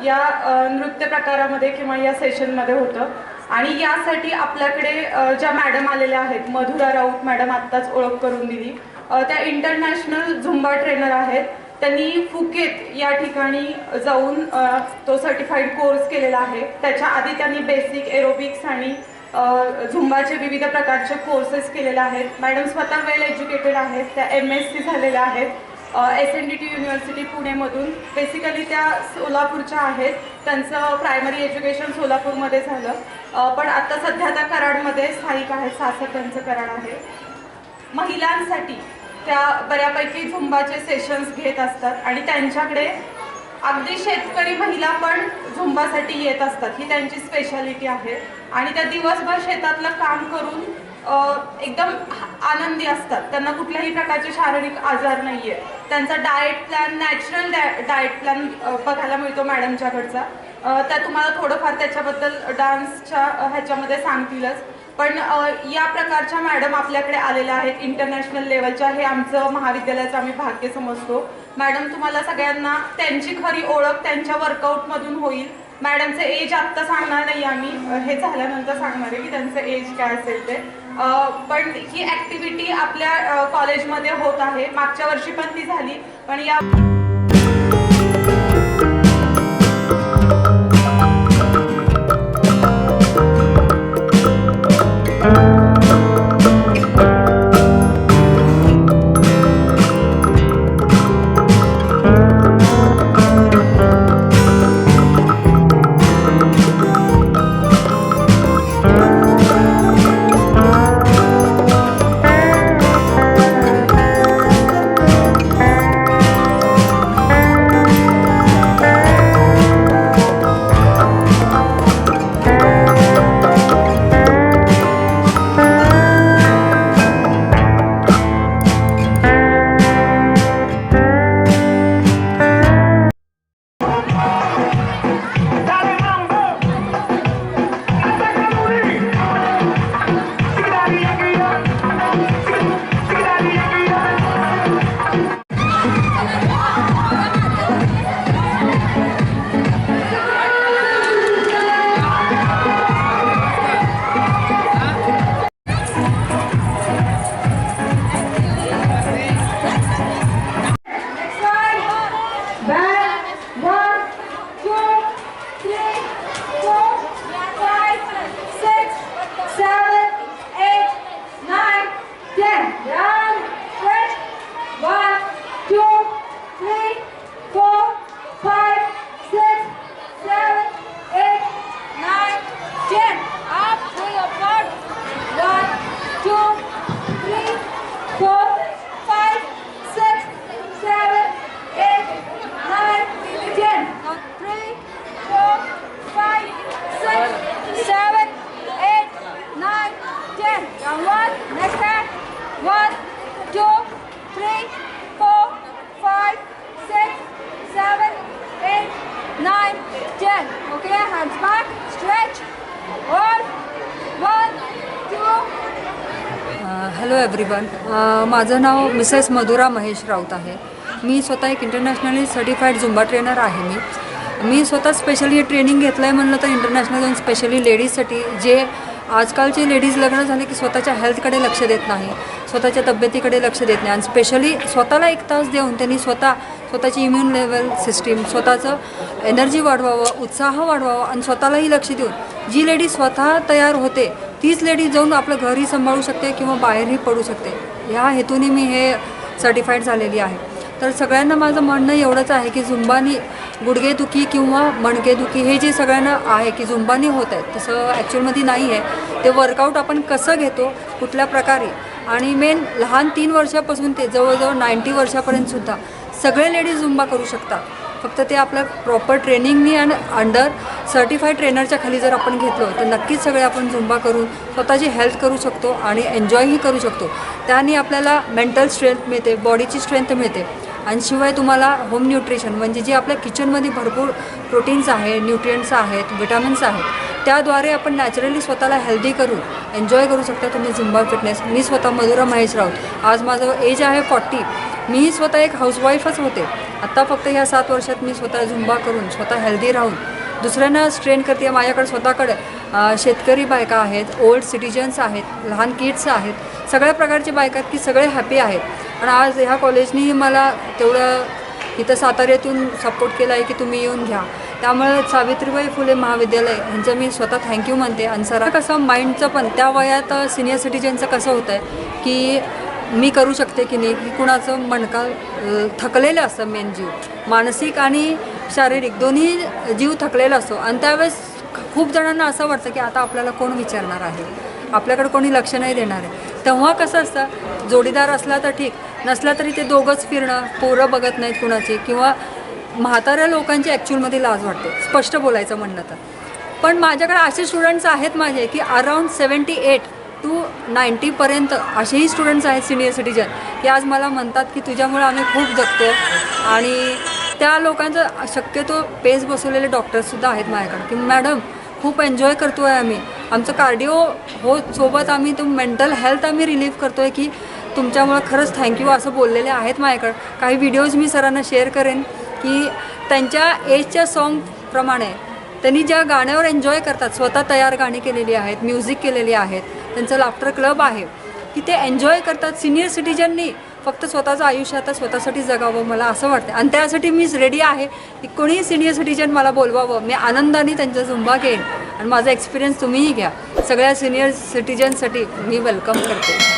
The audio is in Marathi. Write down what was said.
या नृत्य प्रकारामध्ये किंवा या सेशनमध्ये होतं। आणि यासाठी आपल्याकडे ज्या मॅडम आलेल्या आहेत, मधुरा राऊत मॅडम आत्ताच ओळख करून दिली, त्या इंटरनॅशनल झुंबा ट्रेनर आहेत। त्यांनी फुकेत या ठिकाणी जाऊन तो सर्टिफाईड कोर्स केलेला आहे। त्याच्या आधी त्यांनी बेसिक एरोबिक्स आणि झुंबाचे विविध प्रकारचे कोर्सेस केलेले आहेत। मॅडम स्वतः वेल एज्युकेटेड आहेत, त्या MSc झालेल्या आहेत SNDT युनिव्हर्सिटी पुणेमधून। बेसिकली त्या सोलापूरच्या आहेत, त्यांचं प्रायमरी एज्युकेशन सोलापूरमध्ये झालं, पण आता सध्या त्या कराडमध्ये स्थायिक आहेत, सासर त्यांचं कराड आहे। महिलांसाठी त्या बऱ्यापैकी झुंबाचे सेशन्स घेत असतात आणि त्यांच्याकडे अगदी शेतकरी महिला पण झुंबासाठी येत असतात, ही त्यांची स्पेशालिटी आहे। आणि त्या दिवसभर शेतातलं काम करून एकदम आनंदी असतात, त्यांना कुठल्याही प्रकारचे शारीरिक आजार नाही आहे। त्यांचा diet plan, natural diet plan बघायला मिळतो मॅडमच्याकडचा। त्या तुम्हाला थोडंफार त्याच्याबद्दल डान्सच्या ह्याच्यामध्ये सांगतीलच, पण या प्रकारच्या मॅडम आपल्याकडे आलेल्या आहेत इंटरनॅशनल लेवलच्या। हे आमचं महाविद्यालयाचं आम्ही भाग्य समजतो। मॅडम तुम्हाला सगळ्यांना त्यांची खरी ओळख त्यांच्या वर्कआउटमधून होईल। मॅडमचे एज आत्ता सांगणार नाही आम्ही, हे झाल्यानंतर सांगणार आहे की त्यांचं एज काय असेल ते, पण ही ॲक्टिव्हिटी आपल्या कॉलेजमध्ये होत आहे। मागच्या वर्षी पण ती झाली, पण या हॅलो एव्हरीवन, माझं नाव मिसेस मधुरा महेश राऊत आहे। मी स्वतः एक इंटरनॅशनली सर्टिफाईड झुंबा ट्रेनर आहे। मी स्वतः स्पेशली हे ट्रेनिंग घेतलं आहे म्हणलं तर इंटरनॅशनल जाऊन स्पेशली लेडीजसाठी, जे आजकालचे लेडीज लग्न झाले की स्वतःच्या हेल्थकडे लक्ष देत नाही, स्वतःच्या तब्येतीकडे लक्ष देत नाही, आणि स्पेशली स्वतःला 1 तास देऊन त्यांनी स्वतःची इम्युन लेवल सिस्टीम, स्वतःचं एनर्जी वाढवावं, उत्साह वाढवावा आणि स्वतःलाही लक्ष देऊन जी लेडी स्वतः तयार होते तीच लेडी जाऊन आपलं घरही सांभाळू शकते किंवा बाहेरही पडू शकते। ह्या हेतूने मी हे सर्टिफाईड झालेली आहे। तर सगळ्यांना माझं म्हणणं एवढंच आहे की झुंबानी गुडघेदुखी किंवा मणकेदुखी हे जे सगळ्यांना आहे की झुंबानी होत आहे, तसं ॲक्च्युअलमध्ये नाही आहे। ते वर्कआउट आपण कसं घेतो, कुठल्या प्रकारे, आणि मेन लहान 3 वर्षापासून ते जवळजवळ 90 वर्षापर्यंतसुद्धा सगळे लेडीज झुंबा करू शकतात। फक्त ते आपल्या प्रॉपर ट्रेनिंगनी आणि अंडर सर्टिफाईड ट्रेनरच्या खाली जर आपण घेतलो तर नक्कीच सगळे आपण झुंबा करून स्वतःची हेल्थ करू शकतो आणि एन्जॉयही करू शकतो। त्याने आपल्याला मेंटल स्ट्रेंथ मिळते, बॉडीची स्ट्रेंथ मिळते, आणि शिवाय तुम्हाला होम न्यूट्रिशन म्हणजे जे आपल्या किचनमध्ये भरपूर प्रोटीन्स आहे, न्यूट्रिएंट्स आहेत, विटामिन्स आहेत, त्याद्वारे आपण नॅचरली स्वतःला हेल्दी करून एन्जॉय करू शकता तुम्ही झुंबा फिटनेस। मी स्वतः मधुरा महेश राऊत, आज माझं एज आहे 40, मी स्वतः एक हाऊसवाईफच होते. आत्ता फक्त ह्या 7 वर्षात मी स्वतः झुंबा करून स्वतः हेल्दी राहून दुसऱ्यांना ट्रेन करते. माझ्याकडे स्वतःकडे शेतकरी बायका आहेत, ओल्ड सिटिजन्स आहेत, लहान किड्स आहेत, सगळ्या प्रकारचे बायका आहेत की सगळे हॅपी आहेत. आणि आज ह्या कॉलेजनीही मला तेवढं इथं साताऱ्यातून सपोर्ट केला आहे की तुम्ही येऊन घ्या. त्यामुळे सावित्रीबाई फुले महाविद्यालय ह्यांचं मी स्वतः थँक्यू म्हणते. आणि सर कसं माइंडचं पण त्या वयात सिनियर सिटिजनचं कसं होतं आहे की मी करू शकते की नाही, की कुणाचं मणका थकलेलं असतं. मेन जीव मानसिक आणि शारीरिक दोन्ही जीव थकलेला असतो. आणि त्यावेळेस खूप जणांना असं वाटतं की आता आपल्याला कोण विचारणार आहे, आपल्याकडे कोणी लक्ष नाही देणार आहे. तेव्हा कसं असतं, जोडीदार असला तर ठीक, नसला तरी ते दोघंच फिरणं, पोरं बघत नाहीत कुणाची, किंवा म्हाताऱ्या लोकांची ॲक्च्युअलमध्ये लाज वाटते स्पष्ट बोलायचं म्हणणं तर. पण माझ्याकडे असे स्टुडंट्स आहेत माझे की अराऊंड 78 to 90पर्यंत असेही स्टुडंट्स आहेत सिनियर सिटिजन की आज मला म्हणतात की तुझ्यामुळे आम्ही खूप जगतो. आणि त्या लोकांचं शक्यतो पेस बसवलेले डॉक्टर्ससुद्धा आहेत माझ्याकडे की मॅडम खूप एन्जॉय करतो आहे आम्ही, आमचं कार्डिओ हो सोबत आम्ही तो मेंटल हेल्थ आम्ही रिलीव्ह करतो आहे की तुमच्यामुळं खरंच थँक्यू असं बोललेले आहेत माझ्याकडं. काही व्हिडिओज मी सरांना शेअर करेन की त्यांच्या एजच्या सॉन्गप्रमाणे त्यांनी ज्या गाण्यावर एन्जॉय करतात, स्वतः तयार गाणी केलेली आहेत, म्युझिक केलेली आहेत, त्यांचं लाफ्टर क्लब आहे की ते एन्जॉय करतात. सिनियर सिटिजननी फक्त स्वतःचं आयुष्य आता स्वतःसाठी जगावं मला असं वाटतं. आणि त्यासाठी मी रेडी आहे की कोणीही सिनियर सिटिजन मला बोलवावं, मी आनंदाने त्यांचा झुंबा घेईन. आणि माझा एक्सपिरियन्स तुम्हीही घ्या. सगळ्या सिनियर सिटिजनसाठी मी वेलकम करते.